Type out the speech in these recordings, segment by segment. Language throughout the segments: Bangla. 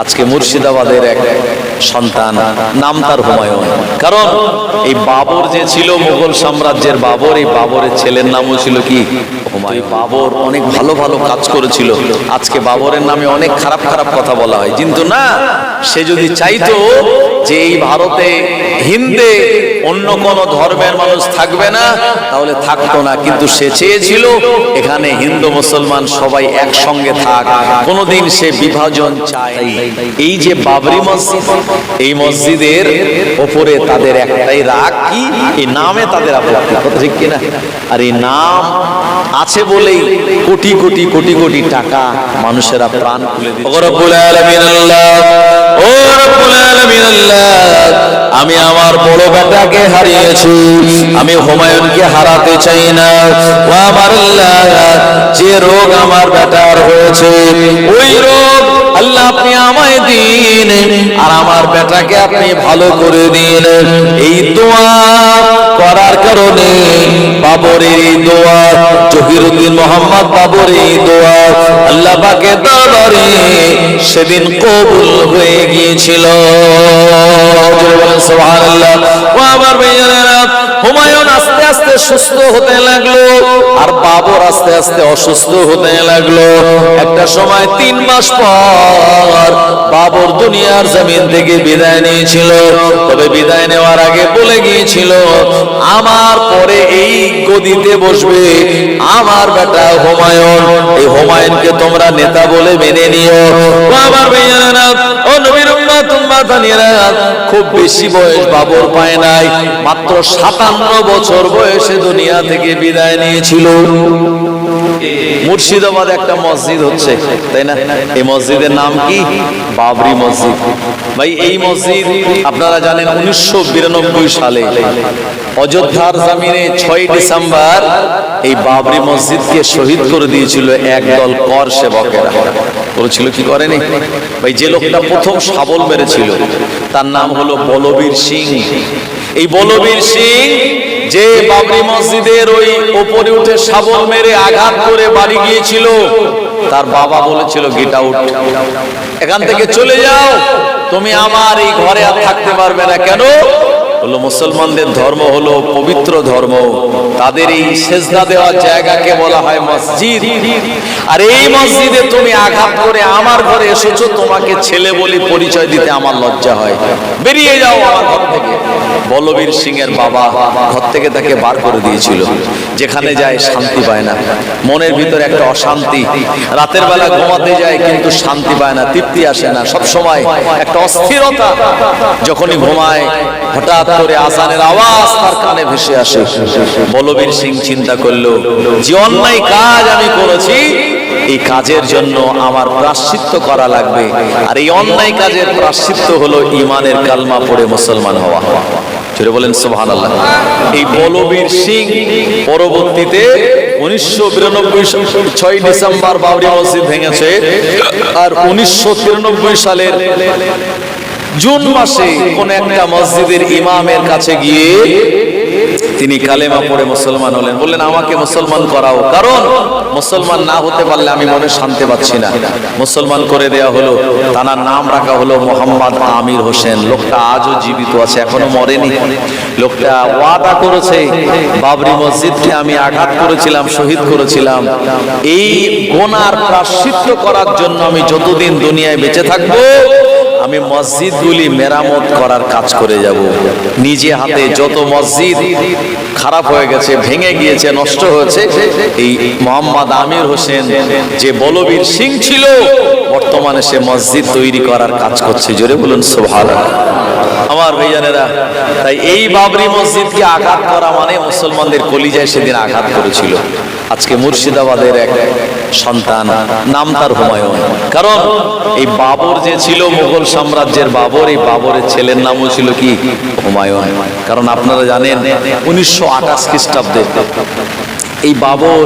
আজকে মুর্শিদাবাদের এক সন্তান, নাম তার হুমায়ুন। কারণ এই বাবর যে ছিল মুঘল সাম্রাজ্যের বাবর, এই বাবরের ছেলের নামও ছিল কি হুমায়ুন। বাবর অনেক ভালো ভালো কাজ করেছিল। আজকে বাবরের নামে অনেক খারাপ খারাপ কথা বলা হয়, কিন্তু না, সে যদি চাইতো যে এই ভারতে হিন্দে অন্য কোন ধর্মের মানুষ থাকবে না, তাহলে থাকতো না। কিন্তু সে চেয়েছিল এখানে হিন্দু মুসলমান সবাই একসঙ্গে থাক, কোনোদিন সে বিভাজন চায়। এই যে বাবরি মসজিদ, এই মসজিদের ওপরে তাদের একটাই রাগ কি, এই নামে তাদের আপত্তি, কথা ঠিক কিনা? আর এই নাম আছে বলেই কোটি কোটি কোটি কোটি টাকা মানুষেরা প্রাণ খুলে দিচ্ছে। ও রব্বুল আলামিন আল্লাহ, ও রব্বুল আলামিন আল্লাহ, আমি আমার বড় বেটাকে হারিয়েছি, আমি হুমায়ুনকে হারাতে চাই না। ও আমার আল্লাহ, যে রোগ আমার বেটার হয়েছে ওই রোগ আল্লাহ আপনি আমায় দিন, আর আমার বেটাকে আপনি ভালো করে দিন। এই দোয়া করার কারণে বাবরের এই দোয়া, জহিরুদ্দিন মোহাম্মদ বাবরের এই দোয়া আল্লাহ পাকের দরবারে সেদিন কবুল হয়ে গিয়েছিল। সুবহানাল্লাহ। ও আমার ভাইয়েরা, হুমায়ুন আস্তে আস্তে সুস্থ হতে লাগলো, আর বাবর আস্তে আস্তে অসুস্থ হতে লাগলো। একটা সময় 3 মাস পর বাবর দুনিয়ার জমিন থেকে বিদায় নিয়েছিল। তবে বিদায় নেওয়ার আগে বলে গিয়েছিল, আমার পরে এই গদিতে বসবে আমার বেটা হুমায়ুন, এই হুমায়ুনকে তোমরা নেতা বলে মেনে নিও। আমার ভাইয়েরা, ও নবীর উম্মত উম্মাতানিরা, খুব বেশি বয়স বাবর পায় নাই, মাত্র 57 বছর বয়সে দুনিয়া থেকে বিদায় নিয়েছিল। মুর্শিদাবাদ একটা মসজিদ হচ্ছে, তাই না? এই মসজিদের নাম কি? বাবরি মসজিদ। ভাই, এই মসজিদ আপনারা জানেন 1992 সালে অযোধ্যার জমিনে 6 ডিসেম্বর এই বাবরি মসজিদকে শহীদ করে দিয়েছিল একদল কর সেবকেরা। বলেছিল কি করেনি ভাই? যে লোকটা প্রথম শাবল মেরেছিল তার নাম হলো বলবীর সিং। এই বলবীর সিং যে বাবরি মসজিদের ওই উপরে উঠে শাবল মেরে আঘাত করে বাড়ি গিয়েছিল, তার বাবা বলেছিল গেট আউট, এখান থেকে চলে যাও, তুমি আমার এই ঘরে আর থাকতে পারবে না। কেন? হলো মুসলমানদের ধর্ম হলো পবিত্র ধর্ম, তাদের এই সেজদা দেওয়ার জায়গাকে বলা হয় মসজিদ। আর এই মসজিদে তুমি আঘাত করে আমার ঘরে এসেছো, তোমাকে ছেলে বলে পরিচয় দিতে আমার লজ্জা হয়, বেরিয়ে যাও আমার ঘর থেকে। বলবীর সিং এর বাবা ঘর থেকে তাকে বার করে দিয়েছিল। যেখানে যায় শান্তি পায় না, মনের ভিতরে একটা অশান্তি, রাতের বেলা ঘুমাতে যায় কিন্তু শান্তি পায় না, তৃপ্তি আসে না, সব সময় একটা অস্থিরতা। যখনই ঘুমায় হঠাৎ করে আজানের আওয়াজ তার কানে ভেসে আসে। বলবীর সিং চিন্তা করলো, যে অন্যায় কাজ আমি করেছি, এই কাজের জন্য আমার প্রায়শ্চিত্ত করা লাগবে। আর এই অন্যায় কাজের প্রায়শ্চিত্ত হলো ঈমানের কালমা পড়ে মুসলমান হওয়া। জোরে বলেন সুবহানাল্লাহ। এই বলবীর সিং পরবর্তীতে 1992 6 ডিসেম্বর বাবরি মসজিদ ভেঙেছে। আর 1993 সালের জুন মাসে কোন একটা মসজিদের ইমামের কাছে গিয়ে তিনি কালেমা পড়ে মুসলমান হলেন। বললেন, আমাকে মুসলমান করাও, কারণ মুসলমান না হতে পারলে আমি মনে শান্তি পাচ্ছি না। মুসলমান করে দেয়া হলো, তার নাম রাখা হলো মোহাম্মদ আমির হোসেন। লোকটা আজও জীবিত আছে, এখনো মরেনি। লোকটা ওয়াদা করেছে, বাবরি মসজিদকে আমি আঘাত করেছিলাম, শহীদ করেছিলাম, এই গুনার প্রায়শ্চিত্ত করার জন্য আমি যতদিন দুনিয়ায় বেঁচে থাকবো আমি মসজিদগুলি মেরামত করার কাজ করে যাব। নিজে হাতে যত মসজিদ খারাপ হয়ে গেছে, ভেঙে গিয়েছে, নষ্ট হয়েছে, এই মোহাম্মদ আমির হোসেন যে বলবীর সিং ছিল, বর্তমানে সে মসজিদ তৈরি করার কাজ করছে। জোরে বলুন সুবহানাল্লাহ। আমার ভাইজানেরা, তাই এই বাবরি মসজিদকে আঘাত করা মানে মুসলমানদের কলিজায় সেদিন আঘাত করেছিল। আজকে মুর্শিদাবাদের এক সন্তান, নাম তার হুমায়ুন। কারণ এই বাবর যে ছিল মুঘল সাম্রাজ্যের বাবর, এই বাবরের ছেলের নামও ছিল কি হুমায়ুন। কারণ আপনারা জানেন 1928 খ্রিস্টাব্দে এই বাবর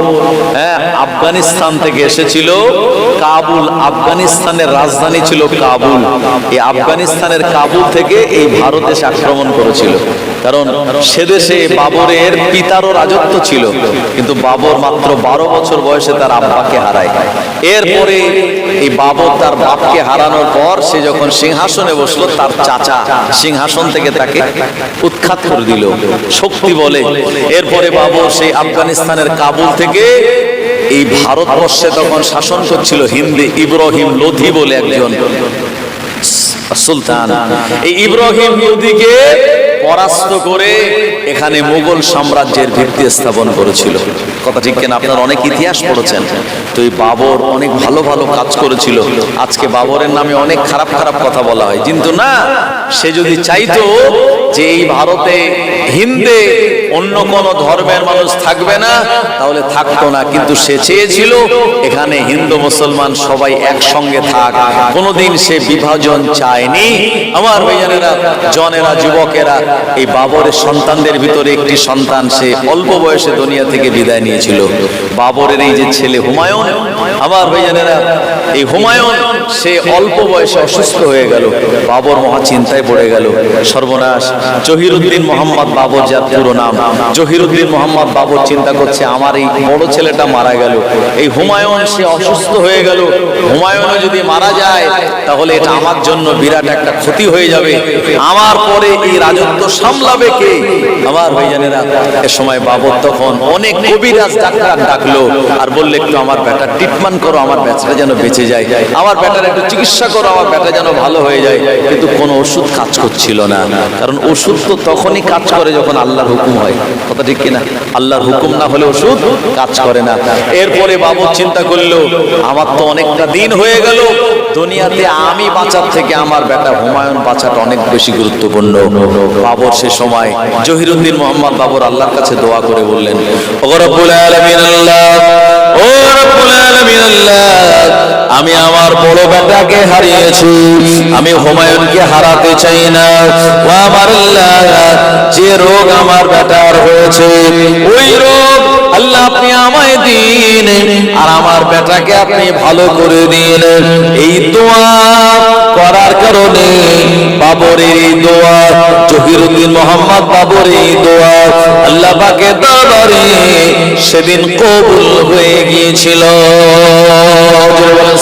আফগানিস্তান থেকে এসেছিল। কাবুল, আফগানিস্তানের রাজধানী ছিল কাবুল। এই আফগানিস্তানের কাবুল থেকে এই ভারতে এসে আক্রমণ করেছিল। কারণ সেদেশে বাবরের পিতারও রাজত্ব ছিল, কিন্তু বাবর মাত্র 12 বছর বয়সে তার আব্বাকে হারায়। এরপরে এই বাবর তার বাপকে হারানোর পর সে যখন সিংহাসনে বসলো, তার চাচা সিংহাসন থেকে তাকে উৎখাত করে দিল শক্তি বলে। এরপরে বাবর সেই আফগানিস্তানের কাবুল থেকে এই ভারতবর্ষে তখন শাসন করছিল হিন্দে ইব্রাহিম লোধি বলে একজন সুলতান। এই ইব্রাহিম লোধিকে পরাস্ত করে এখানে মুঘল সাম্রাজ্যের ভিত্তি স্থাপন করেছিল। কথা ঠিক কিনা? আপনারা অনেক ইতিহাস পড়েছেন। তো এই বাবর অনেক ভালো ভালো কাজ করেছিল। আজকে বাবরের নামে অনেক খারাপ খারাপ কথা বলা হয়, কিন্তু না, সে যদি চাইতো যে এই ভারতে হিন্দে অন্য কোন ধর্মের মানুষ থাকবে না, তাহলে থাকতো না। কিন্তু সে চেয়েছিল এখানে হিন্দু মুসলমান সবাই একসঙ্গে থাক। কোনোদিন সে বিভাজন চায়নি। আমার ভাইজানেরা, জনেরা, যুবকেরা, এই বাবরের সন্তানদের ভিতরে একটি সন্তান সে অল্প বয়সে দুনিয়া থেকে বিদায় নিয়েছিল। বাবরের এই যে ছেলে হুমায়ুন, আমার ভাইজানেরা, এই হুমায়ুন সে অল্প বয়সে অসুস্থ হয়ে গেল। বাবর মহা চিন্তায় পড়ে গেল, সর্বনাশ। জহিরুদ্দিন মোহাম্মদ বাবর, যার পুরো নাম জহিরুদ্দিন মোহাম্মদ বাবর, চিন্তা করছে আমার এই বড় ছেলেটা মারা গেল, এই হুমায়ুন সে অসুস্থ হয়ে গেল, হুমায়ুনও যদি মারা যায় তাহলে এটা আমার জন্য বিরাট একটা ক্ষতি হয়ে যাবে। আমার পরে এই রাজত্ব সামলাবে কে? আমার ভাইজানেরা, এ সময় বাবর তখন অনেক কবিরাজ ডাক্তার ডাকলো আর বললে, একটু আমার বেটার ট্রিটমেন্ট করো, আমার বেচাটা যেন বেঁচে যায়, আমার বেটার একটু চিকিৎসা করো, আমার বেটা যেন ভালো হয়ে যায়। কিন্তু কোনো ওষুধ কাজ করছিল না, কারণ ওষুধ তো তখনই কাজ করে যখন আল্লাহর হুকুম হয়। কথা ঠিক কিনা? আল্লাহর হুকুম না হলে ওষুধ কাজ করে না। এরপরে বাবর চিন্তা করলো, আমার তো অনেকটা দিন হয়ে গেল দুনিয়াতে, আমি বাঁচার থেকে আমার বেটা হুমায়ুন বাঁচাটা অনেক বেশি গুরুত্বপূর্ণ। বাবর সে সময় জহিরুদ্দিন মোহাম্মদ বাবর আল্লাহর কাছে দোয়া করে বললেন, ও রব্বুল আলামিন আল্লাহ, ও রব্বুল আলামিন আল্লাহ, আমি আমার বড় বেটাকে হারিয়েছি, আমি হুমায়ুনকে হারাতে চাই না। ও আমার আল্লাহ, যে রোগ আমার বেটার হয়েছে ওই রোগ আল্লাহ আপনি আমায় দিন, আর আমার বেটাকে আপনি ভালো করে দিন। এই দোয়া করার কারণে বাবরের এই দোয়া, জহিরুদ্দিন মোহাম্মদ বাবরের এই দোয়া আল্লাহ পাকের দরবারে সেদিন কবুল হয়ে গিয়েছিল।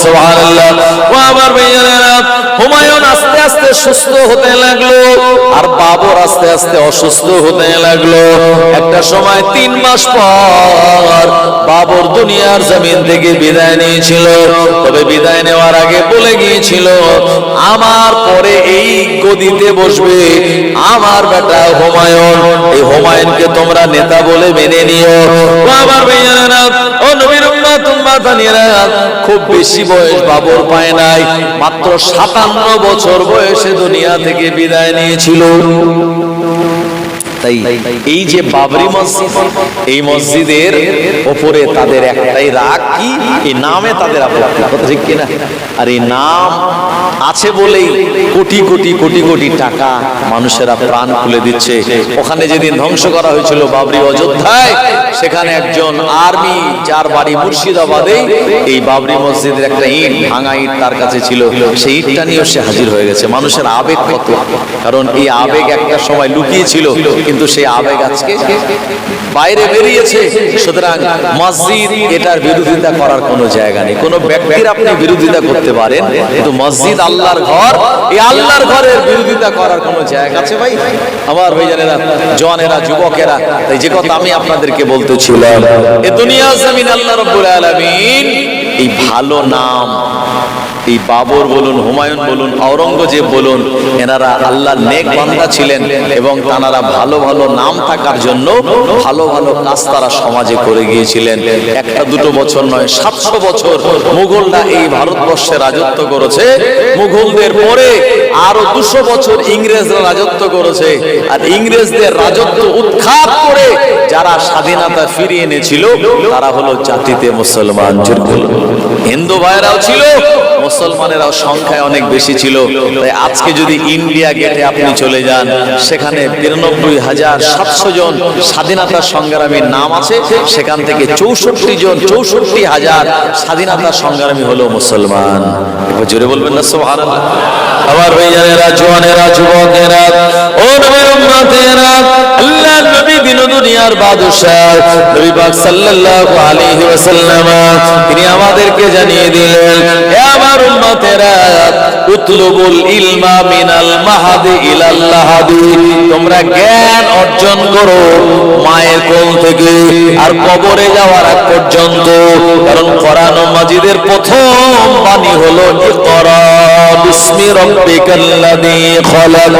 সুবহানাল্লাহ। ও আমার ভাইয়েরা, হুমায়ুন আস্তে আস্তে সুস্থ হতে লাগলো, আর বাবর আস্তে আস্তে অসুস্থ হতে লাগলো। একটা সময় 3 মাস পর বাবর দুনিয়ার জমিন থেকে বিদায় নিয়েছিল। তবে বিদায় নেওয়ার আগে বলে গিয়েছিল, আমার পরে এই গদিতে বসবে আমার বেটা হুমায়ুন, এই হুমায়ুনকে তোমরা নেতা বলে মেনে নিও। আমার ভাইয়েরা, ও নবীর উম্মত উম্মাতানিরা, খুব বেশি বয়স বাবর পায় নাই, মাত্র 57 বছর বয়সে দুনিয়া থেকে বিদায় নিয়েছিল। তাই এই যে বাবরি মসজিদ, এই মসজিদের উপরে তাদের একটাই রাগ, কি এই নামে তাদের আপত্তি। কথা ঠিক কিনা? আর এই নাম আছে বলেই কোটি কোটি কোটি কোটি টাকা মানুষেরা প্রাণ খুলে দিচ্ছে। ওখানে যেদিন ধ্বংস করা হয়েছিল বাবরি অযোধ্যায়, সেখানে একজন আর্মি যার বাড়ি মুর্শিদাবাদে, এই বাবরি মসজিদের একটা ইট, ভাঙা ইট তার কাছে ছিল, সেই ইটটা নিয়ে সে হাজির হয়ে গেছে। মানুষের আবেগ কত, কারণ এই আবেগ একটা সময় লুকিয়ে ছিল, কিন্তু সেই আবেগ আজকে বাইরে বেরিয়েছে। সুতরাং মসজিদ, এটার বিরোধিতা করার কোনো জায়গা নেই। কোনো ব্যক্তির আপনি বিরোধিতা করতে পারেন, কিন্তু মসজিদ আল্লাহর ঘর, এই আল্লাহর ঘরের বিরোধিতা করার কোনো জায়গা আছে ভাই? আমার ভাইজানেরা, জওয়ানেরা, যুবকেরা, তাই যে কথা আমি আপনাদেরকে বলতেছিলাম, এ দুনিয়া জমিন আল্লাহ রাব্বুল আলামিন এই ভালো নাম, এই বাবর বলুন, হুমায়ুন বলুন, আওরঙ্গজেব বলুন, এনারা আল্লাহর নেক বান্দা ছিলেন এবং তারা ভালো ভালো নাম থাকার জন্য ভালো ভালো কাজ তারা সমাজে করে গিয়েছিলেন। একটা দুটো বছর নয়, 700 বছর মুঘলরা এই ভারতবর্ষে রাজত্ব করেছে। মুঘলদের পরে আরো 200 বছর ইংরেজরা রাজত্ব করেছে। আর ইংরেজদের রাজত্ব উৎখাত করে যারা স্বাধীনতা ফিরিয়ে এনেছিল তারা হলো জাতিতে মুসলমান। হিন্দু ভাইরাও ছিল, মুসলমানেরা সংখ্যায় অনেক বেশি ছিল। তাই আজকে যদি ইন্ডিয়া গেটে আপনি চলে যান, সেখানে 92,700 জন স্বাধীনতা সংগ্রামীর নাম আছে, সেখান থেকে 64,000 স্বাধীনতা সংগ্রামী হলো মুসলমান। একবার জোরে বলবেন না সুবহানাল্লাহ। আমার ভাইজানেরা, জওয়ানেরা, যুবকেরা, ও নবীর উম্মতেরা, আল্লাহ নবী দিন দুনিয়ার বাদশা নবী পাক সাল্লাল্লাহু আলাইহি ওয়াসাল্লাম তিনি আমাদেরকে জানিয়ে দিলেন, হে আমার উম্মতেরা, উতলুবুল ইলমা মিনাল মাহাদি ইলাল লাহাদি, তোমরা জ্ঞান অর্জন করো মায়ের কোল থেকে আর কবরে যাওয়ার আগ পর্যন্ত। কারণ কোরআন মাজিদের প্রথম বাণী হলো ইকরা বিসমি রাব্বিকাল্লাযী খালাক।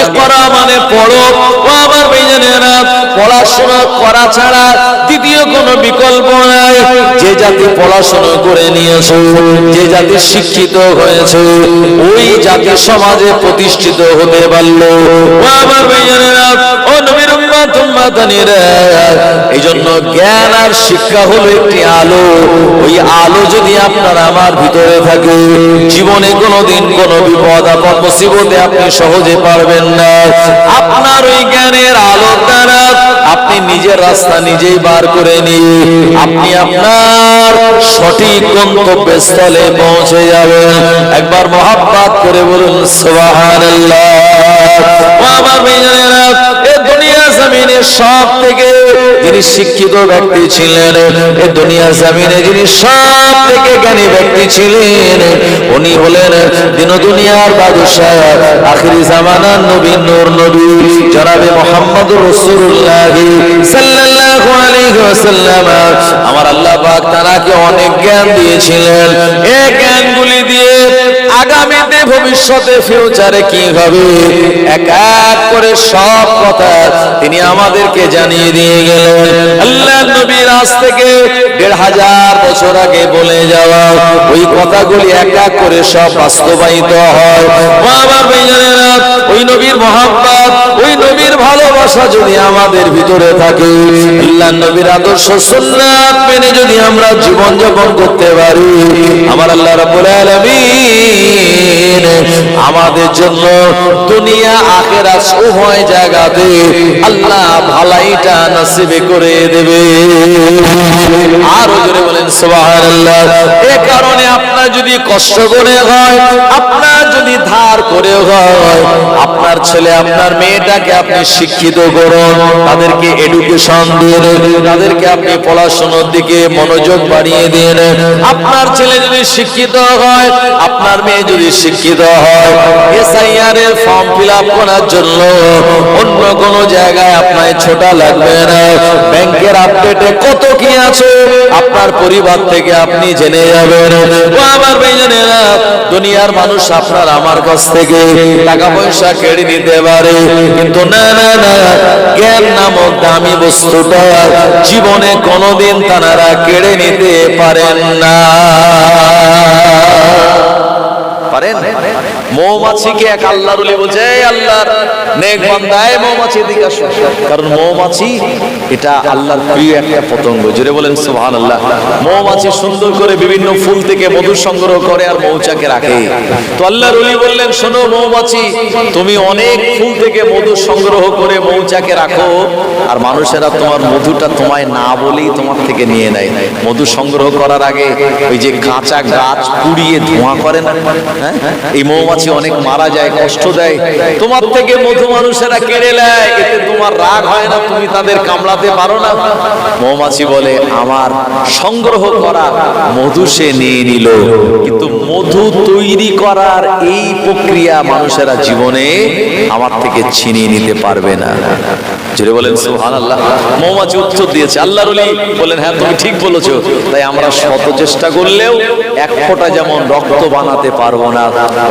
ইকরা মানে পড়ো। ও আমার ভাইজানেরা, পড়াশোনা করা ছাড়া দ্বিতীয় কোনো বিকল্প নাই। যে জাতি পড়াশোনা করে নিয়েছে, যে জাতি শিক্ষিত হয়েছে, ওই জাতি সমাজে প্রতিষ্ঠিত হতে পারলো। ও আমার ভাইজানেরা, ও নবীর উম্মত উম্মাতানিরা, এইজন্য জ্ঞান আর শিক্ষা হলো একটি আলো। ওই আলো যদি আপনার আমার ভিতরে থাকে, জীবনে কোনোদিন কোনো বিপদ আপদ মুসিবতে আপনি সহজে পারবেন না। আপনার ওই জ্ঞানের আলোর দ্বারা আপনি নিজের রাস্তা নিজেই বার করে নিয়ে আপনি আপনার সঠিক গন্তব্যস্থলে পৌঁছে যাবেন। একবার মহাব্বত করে বলুন সুবহানাল্লাহ। আমার ভাইজানেরা, এই দুনিয়া জমিনে সব থেকে যিনি শিক্ষিত ব্যক্তি ছিলেন, এই দুনিয়া জমিনে যিনি সব থেকে জ্ঞানী ব্যক্তি ছিলেন, উনি হলেন দিন দুনিয়ার বাদশা, আখিরি জামানার নবী, নূর নবী জনাবে মুহাম্মদুর রাসূলুল্লাহ সাল্লাল্লাহু আলাইহি ওয়াসাল্লাম। আমার আল্লাহ পাক তাকে অনেক জ্ঞান দিয়েছিলেন। এই জ্ঞানগুলি দিয়ে আগামীতে ভবিষ্যতে ফিউচারে কি হবে এক এক করে সব কথা তিনি আমাদেরকে জানিয়ে দিয়ে গেলেন। আল্লাহ নবীর আজ থেকে ১৫০০ বছর আগে বলে যাওয়া ওই কথাগুলি এক এক করে সব বাস্তবায়িত হয়। আমার ভাইজানেরা, ওই নবীর মহব্বত, ওই নবীর ভালোবাসা যদি আমাদের ভিতরে থাকে, আল্লাহ নবীর আদর্শ সুন্নাত মেনে যদি আমরা জীবন যাপন করতে পারি, আমার আল্লাহ রাব্বুল আলামিন আমাদের জন্য দুনিয়া আখিরাত উভয় জায়গাতে আল্লাহ ভালাইটা নসিব করে দেবে। আরো জোরে বলেন সুবহানাল্লাহ। এই কারণে আপনার যদি কষ্ট করে হয়, আপনার যদি ধার করে হয়, আপনার ছেলে আপনার মেয়েটাকে আপনি শিক্ষিত করুন, তাদেরকে এডুকেশন দিন, তাদেরকে আপনি পড়াশোনার দিকে মনোযোগ বাড়িয়ে দিন। আপনার ছেলে যদি শিক্ষিত হয়, আপনার মেয়ে যদি শিক্ষিত হয়, এসআইআর এর ফর্ম ফিলআপ করার জন্য অন্য কোন জায়গায় আপনার ছোটা লাগবে না। ব্যাংকের আপডেটে কত কি আছে আপনার পরিবার থেকে আপনি জেনে যাবেন। ও আমার ভাইজানেরা, দুনিয়ার মানুষ আপনার আমার কাছ থেকে টাকা পয়সা কেড়ে নিতে পারে, কিন্তু না না না, জ্ঞান নামক দামি বস্তুটা জীবনে কোনোদিন তারা কেড়ে নিতে পারেন না। পারেন? মৌমাছিকে এক আল্লাহর ওলি বলছে, আল্লাহর নেক বান্দা, মৌমাছি এদিকে আসো। কারণ মৌমাছি এটা আল্লাহর প্রিয় একটা পতঙ্গ। জোরে বলেন সুবহানাল্লাহ। মৌমাছি সুন্দর করে বিভিন্ন ফুল থেকে মধু সংগ্রহ করে আর মৌচাকে রাখে। তো আল্লাহর ওলি বললেন, শোনো মৌমাছি, তুমি অনেক ফুল থেকে মধু সংগ্রহ করে মৌচাকে রাখো, আর মানুষেরা তোমার মধুটা তোমায় না বলেই তোমার থেকে নিয়ে নেয়। মধু সংগ্রহ করার আগে ওই যে কাঁচা গাছ পুড়িয়ে ধোঁয়া করে না, এই মৌমাছি অনেক মারা যায়, কষ্ট দেয়। তোমার থেকে মধু মানুষেরা কেড়ে নেয়, এতে তোমার রাগ হয় না? তুমি তাদের কামড়াতে পারো না? মৌমাছি বলে, আমার সংগ্রহ করা মধু সে নিয়ে নিল, কিন্তু মধু তৈরি করার এই প্রক্রিয়া মানুষেরা জীবনে আমার থেকে ছিনিয়ে নিতে পারবে না। জোরে বলেন সুবহানাল্লাহ। মৌমাছি উত্তর দিয়েছে। আল্লাহর ওলি বলেন, হ্যাঁ তুমি ঠিক বলেছো। তাই আমরা শত চেষ্টা করলেও এক ফোঁটা যেমন রক্ত বানাতে পারবো না।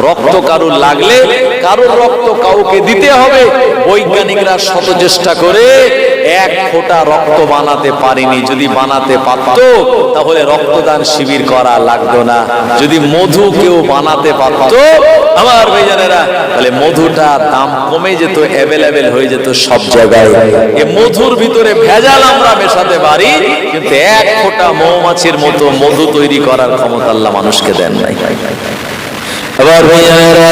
রক্ত কারুর লাগলে কারুর রক্ত কাউকে দিতে হবে। বৈজ্ঞানিকরা শত চেষ্টা করে এক ফোঁটা রক্ত বানাতে পারেনি। যদি বানাতে পারত তাহলে রক্তদান শিবির করা লাগতো না। যদি মধু কেউ বানাতে পারত আমার ভাইজানেরা, তাহলে মধুটা দাম কমে যেত, অ্যাভেলেবেল হয়ে যেত সব জায়গায়। এই মধুর ভিতরে ভেজাল আমরা মেশাতে পারি, কিন্তু এক ফোঁটা মৌমাছির মতো মধু তৈরি করার ক্ষমতা আল্লাহ মানুষকে দেন নাই। আমার ভাইয়েরা,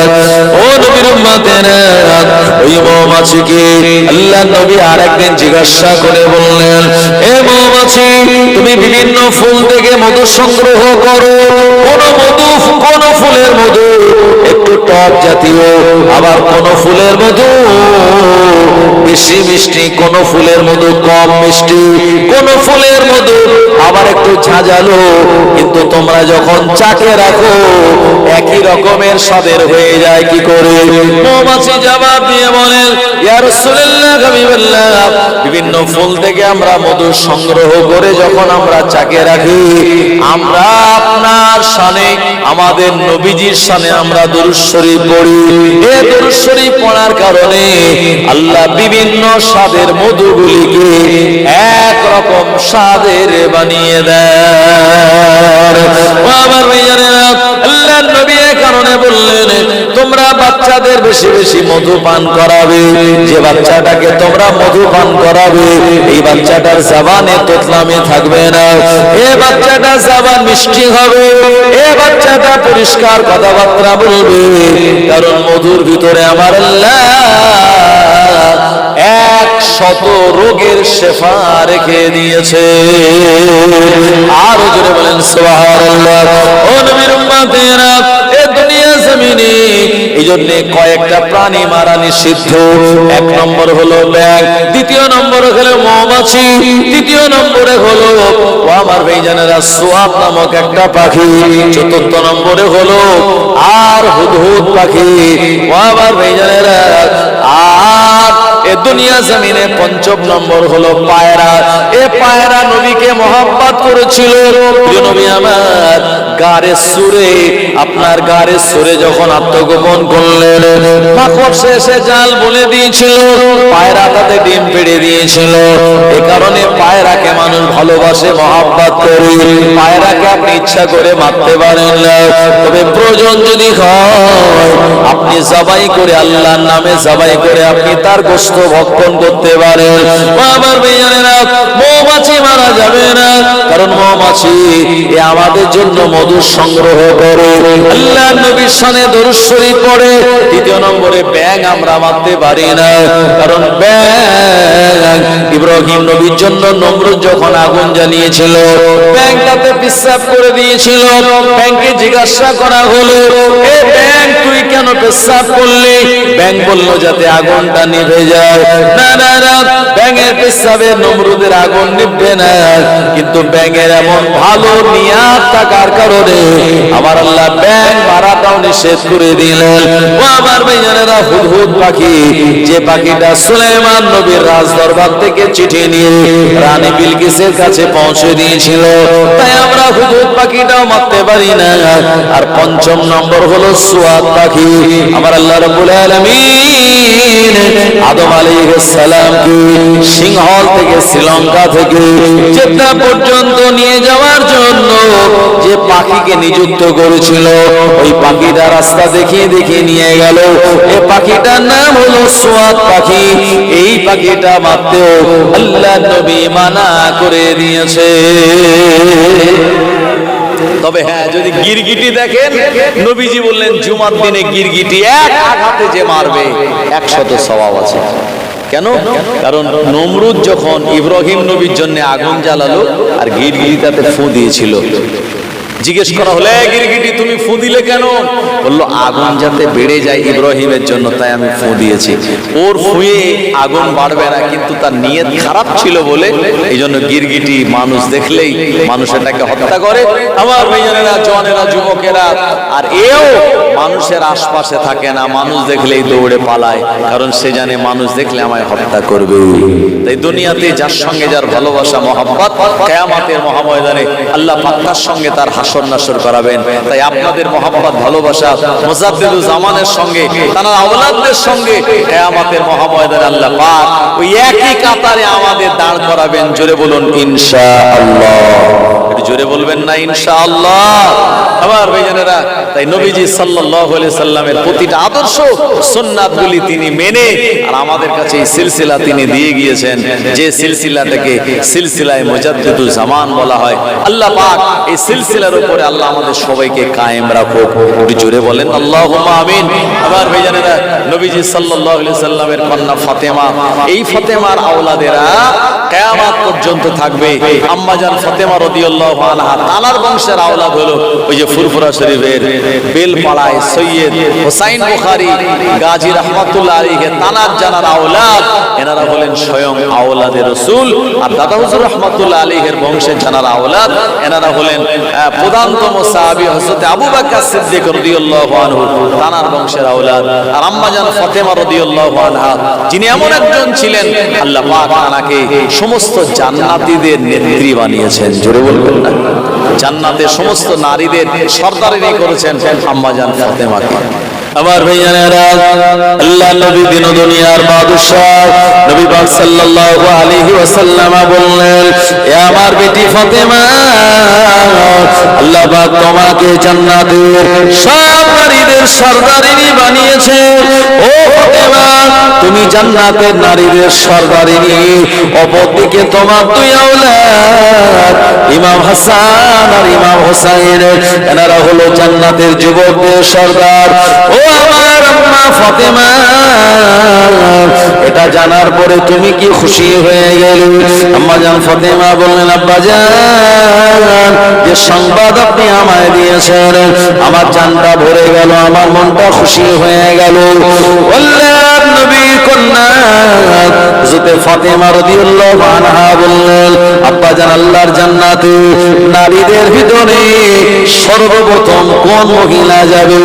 ও নবীর উম্মতেরা, ওই মৌমাছিকে আল্লাহ নবী আরেকদিন জিজ্ঞাসা করে বললেন, এ মৌমাছি, তুমি বিভিন্ন ফুল থেকে মধু সংগ্রহ করো, কোন ফুলের মধু একটু টক জাতীয়, আবার কোন ফুলের মধু বেশি মিষ্টি, কোন ফুলের মধু কম মিষ্টি, কোন ফুলের মধু আবার একটু ঝাঁঝালো, কিন্তু তোমরা যখন চাকে রাখো একই রকমের স্বাদের হয়ে যায় কি করে? মৌমাছি জবাব দিয়ে বলেন, ইয়া রাসূলুল্লাহ, হাবিবাল্লাহ, বিভিন্ন ফুল থেকে আমরা মধু সংগ্রহ করে যখন আমরা চাকে রাখি, আমরা আপনার শানে, আমাদের নবীজির শানে আমরা দুরূদ শরীফ পড়ি। এই দুরূদ শরীফ পড়ার কারণে আল্লাহ বিভিন্ন স্বাদের মধুগুলিকে এক রকম স্বাদের বানিয়ে দেন। আমার ভাইয়েরা, আল্লাহর নবী এই কারণে বললেন, তোমরা বাচ্চাদের বেশি বেশি মধু পান করাবে। যে বাচ্চাটাকে তোমরা মধু পান করাবে, এই বাচ্চাটার জবানে তোতলামি থাকবে না, এই বাচ্চাটা জবান মিষ্টি হবে, এই বাচ্চাটা পরিষ্কার কথাবার্তা বলবে, কারণ মধুর ভিতরে আমার আল্লাহ 100 রোগের শেফা রেখে দিয়েছে। আরো জোরে বলেন সুবহানাল্লাহ। ও নবীর উম্মতেরা, এই দুনিয়া জমিনে এই জন্য কয়েকটা প্রাণী মারা নিষিদ্ধ। 1 নম্বর হলো ব্যাঙ, 2 নম্বর হলো মৌমাছি, 3 নম্বরে হলো ও আমার ভাইজানেরা সোয়াব নামক একটা পাখি, 4 নম্বরে হলো আর হুদহুদ পাখি। ও আমার ভাইজানেরা, আর এ দুনিয়া জমিনে 5 নম্বর হলো পায়রা। এ পায়রা নবীকে মহব্বত করেছিল। প্রিয় নবী আমার গারে সুরে, আপনার গারে সুরে যখন আত্মগোপন করলেন, মাকড় এসে জাল বলে দিয়েছিল, পায়রা তাতে ডিম পেড়ে দিয়েছিল। এ কারণে পায়রাকে মানুষ ভালোবাসে, মহব্বত করে। পায়রাকে আপনি ইচ্ছা করে মারতে পারেন না, তবে প্রয়োজন যদি হয় আপনি জবাই করে, আল্লাহর নামে জবাই করে আপনি তার গোশত ভক্ষণ করতে পারেন। আমার ভাইয়েরা, মৌমাছি মারা যাবে না, কারণ মৌমাছি আমাদের জন্য মধু সংগ্রহ করে, আল্লাহর নবীর শানে দরুদ শরীফ পড়ে। 3 নম্বরে ব্যাঙ আমরা মারতে পারি না, কারণ ব্যাঙ ইব্রাহিম নবীর জন্য নমরুদ যখন আগুন জ্বালিয়েছিল, ব্যাঙটাতে পেশাব করে দিয়েছিল। ব্যাঙকে জিজ্ঞাসা করা হলো, এ ব্যাঙ তুই কেন পেশাব করলি? ব্যাঙ বলল, যাতে আগুনটা নিভে যায়। না না না, ব্যাঙের পেশাবে নমরুদের আগুন নিভবে না, কিন্তু ব্যাঙের এমন ভালো নিয়াত থাকার কারণে আমার আল্লাহ ব্যাঙ মারাটাও নিষেধ করে দিলেন। ও আমার ভাইজানেরা, হুদহুদ পাখি, যে পাখিটা সুলাইমান নবীর রাজ দরবার থেকে চিঠি নিয়ে রানী বিলকিসের কাছে পৌঁছে দিয়েছিল, তাই আমরা হুদহুদ পাখিটাও মারতে পারি না। আর 5 নম্বর হলো সুয়াদ পাখি। আমার আল্লাহ রাব্বুল আলামিন আদম আলাইহিস সালামকে সিংহল থেকে, শ্রীলঙ্কা থেকে জেদ্দা পর্যন্ত নিয়ে যাওয়ার জন্য যে পাখিকে নিযুক্ত করেছিল, ওই পাখিটা রাস্তা দেখিয়ে দেখিয়ে নিয়ে গেল। এই পাখিটার নাম হলো সোয়াদ পাখি। এই পাখিটা মারতেও আল্লাহ নবী মানা করে দিয়েছে। তবে হ্যাঁ, যদি গিরগিটি দেখেন, নবীজি বললেন জুমার দিনে গিরগিটি এক আঘাতে যে মারবে 100 সওয়াব আছে। কেন? কারণ নমরুদ যখন ইব্রাহিম নবীর জন্য আগুন জ্বালালো আর গিরগিটি তাতে ফু দিয়েছিল, জিজ্ঞেস করা হলো, গিরগিটি তুমি ফু দিলে কেন? বললো, আগুন যাতে বেড়ে যায় ইব্রাহিমের জন্য, তাই আমি ফু দিয়েছি। ওর ফুয়ে আগুন বাড়বে না, কিন্তু তার নিয়ত খারাপ ছিল বলে এই জন্য গিরগিটি মানুষ দেখলেই মানুষ এটাকে হত্যা করে। আমার ভাইয়েরা, জওয়ানেরা, যুবকেরা, আর এও মানুষের আশপাশে থাকে না, মানুষ দেখলেই দৌড়ে পালায়, কারণ সে জানে মানুষ দেখলে আমায় হত্যা করবে। তাই দুনিয়াতে যার সঙ্গে যার ভালোবাসা, মহব্বত, কিয়ামতের মহাময়দানে আল্লাহ পাক তার সঙ্গে তার হাসর নাসর করাবেন। তাই আপনাদের মহব্বত, ভালোবাসা মুজাদ্দিদুল জামানের সঙ্গে, তার আওলাদদের সঙ্গে কিয়ামতের মহাময়দানে আল্লাহ পাক ওই একই কাতারে আমাদের দাঁড় করাবেন। জোরে বলুন ইনশাআল্লাহ। একটু জোরে বলবেন না ইনশাআল্লাহ। আমার ভাইজানেরা, তাই নবীজি সাল্লাল্লাহু আলাইহি সাল্লামের প্রতিটা আদর্শ, সুন্নাতগুলি তিনি মেনে আর আমাদের কাছে এই সিলসিলা তিনি দিয়ে গিয়েছেন, যে সিলসিলাটাকে সিলসিলায়ে মুজাদ্দিদুল জামান বলা হয়। আল্লাহ পাক এই সিলসিলার উপরে আল্লাহ আমাদের সবাইকে কায়েম রাখো। একটু জোরে বলেন আল্লাহুম্মা আমিন। আমার ভাইজানেরা, নবীজি সাল্লাল্লাহু আলাইহি সাল্লামের কন্যা ফাতেমা, এই ফাতেমার আওলাদেরা কিয়ামত পর্যন্ত থাকবে। আম্মা জান ফাতেমা রাদিয়াল্লাহু আনহা তানার বংশের আওলাদ হলো ওই যে ফুরফুরা শরীফের বেলপাড়ায় সৈয়দ হুসাইন বুখারী গাজী রাহমাতুল্লাহ আলাইহি তানার জানার আওলাদ, এনারা হলেন স্বয়ং আওলাদে রাসূল। আর দাদা হুজুর রাহমাতুল্লাহ আলাইহির বংশের জানার আওলাদ, এনারা হলেন প্রধানতম সাহাবী হযরত আবু বকর সিদ্দিক রাদিয়াল্লাহু আনহু তানার বংশের আওলাদ। আর আম্মা জান ফাতেমা রাদিয়াল্লাহু আনহা যিনি এমন একজন ছিলেন, আল্লাহ পাক তানাকে সমস্ত জান্নাতীদের নেত্রী বানিয়েছেন। জোরে বলবেন না? জান্নাতে সমস্ত নারীদের সর্দারিনী করেছেন আম্মা জান ফাতেমাকে। আমার ভাইয়ানেরা, আল্লাহ নবী দিন দুনিয়ার বাদশাহ নবী পাক সাল্লাল্লাহু আলাইহি ওয়াসাল্লাম বললেন, এ আমার বেটি ফাতেমা, আল্লাহ পাক তোমাকে জান্নাতের সব নারীদের সর্দারিনী বানিয়েছে। ও ফাতেমা, তুমি জান্নাতের নারীদের সর্দারিনী। অপরদিকে তোমার দুই আওলাদ ইমাম হাসান আর ইমাম হোসাইন, এনারা হলো জান্নাতের যুবকদের সর্দার। ও আমার আম্মা ফাতেমা, এটা জানার পরে তুমি কি খুশি হয়ে গেলে? আম্মা জান ফাতেমা বললেন, আব্বা জান, যে সংবাদ আপনি আমায় দিয়েছেন আমার জানটা ভরে গেল, আমার মনটা খুশি হয়ে গেল। আল্লাহর নবীর কন্যা হযরত ফাতেমা রাদিয়াল্লাহু আনহা বললেন, আব্বা জান, আল্লাহর জান্নাতে নারীদের ভিতরে সর্বপ্রথম কোন মহিলা যাবে?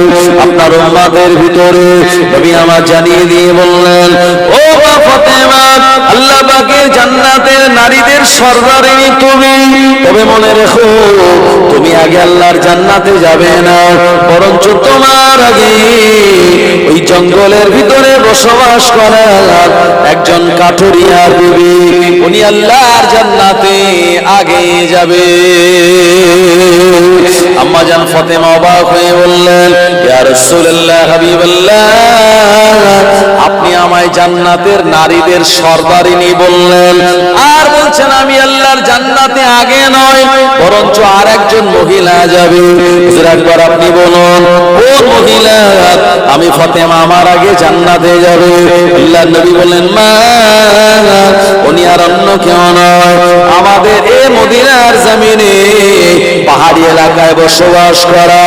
আপনার উম্মতের ভিতরে নবী আমার জানিয়ে দিয়ে বললেন, ও মা ফাতেমা, আল্লাহ পাকের জান্নাতের নারীদের সর্দারিনী তুমি। তবে মনে রেখো, তুমি আগে আল্লাহর জান্নাতে যাবে না, বরঞ্চ তোমার আগে ওই জঙ্গলের ভিতরে বসবাস করার একজন কাঠুরিয়ার বিবি, উনি আল্লাহর জান্নাতে আগে যাবে। আম্মা জান ফাতেমা অবাক হয়ে বললেন, ইয়া রাসূলুল্লাহ, হাবিবাল্লাহ, আপনি আমায় জান্নাতের নারীদের সর্দারিনী বললেন, আর বলছেন আমি আল্লাহর জান্নাতে আগে নয়, বরঞ্চ আর একজন মহিলা যাবে। হুজুর, একবার আপনি বলুন কোন মহিলা? আমি ফাতেমা, আমার আগে জান্নাতে যাবে। আল্লাহর নবী বলেন, মা, উনি আর অন্য কেউ নয়, আমাদের এই মদিনার জমিনে পাহাড়ি এলাকায় বসবাস করা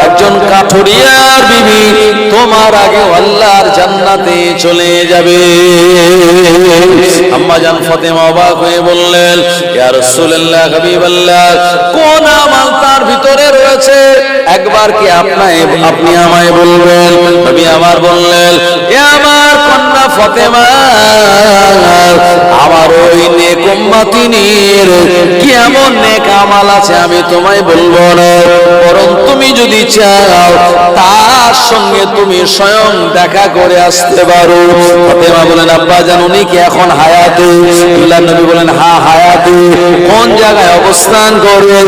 একজন কাঠুরিয়ার বিবি তোমার আগে আল্লাহর জান্নাতে চলে যাবে। আম্মা জান ফাতেমা অবাক হয়ে বললেন, ইয়া রাসূলুল্লাহ, হাবিবাল্লাহ, কোন আমল তার ভিতরে রয়েছে একবার কি আপনি আমায় বলবেন? নবী আমার বললেন, এ আমার কন্যা ফাতেমা, আমার ওই নেক উম্মতিনীর কি এমন নেক আমল আছে আমি তোমায় বলবো না, বরং তুমি যদি চাও তার সঙ্গে তুমি স্বয়ং দেখা করে আসতে পারো। ফাতেমা বলেন, আব্বা জান, উনি কি এখন হায়াতে? আল্লাহর নবী বলেন, হ্যাঁ হায়াতে। কোন জায়গায় অবস্থান করবে?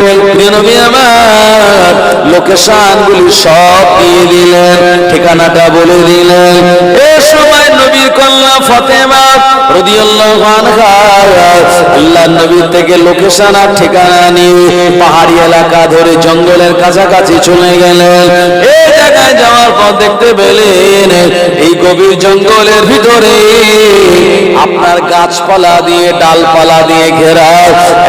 নবী আমার লোকেশন গুলি সব দিয়ে দিলেন, ঠিকানাটা বলে দিলেন। এই সময় নবীর কন্যা ফাতেমা রাদিয়াল্লাহু আনহা আল্লাহর নবী থেকে লোকেশন আর ঠিকানা নিয়ে পাহাড়ি এলাকা ধরে জঙ্গলের কাছাকাছি চলে গেলেন। এই জায়গায় যাওয়ার পর দেখতে পেলেন এই গভীর জঙ্গলের ভিতরে আপনার গাছপালা দিয়ে ডালপালা দিয়ে ঘেরা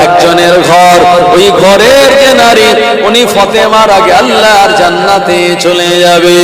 একজনের ঘর। ওই ঘরের যে নারী, উনি ফাতেমার আগে আল্লাহর জান্নাতে চলে যাবে।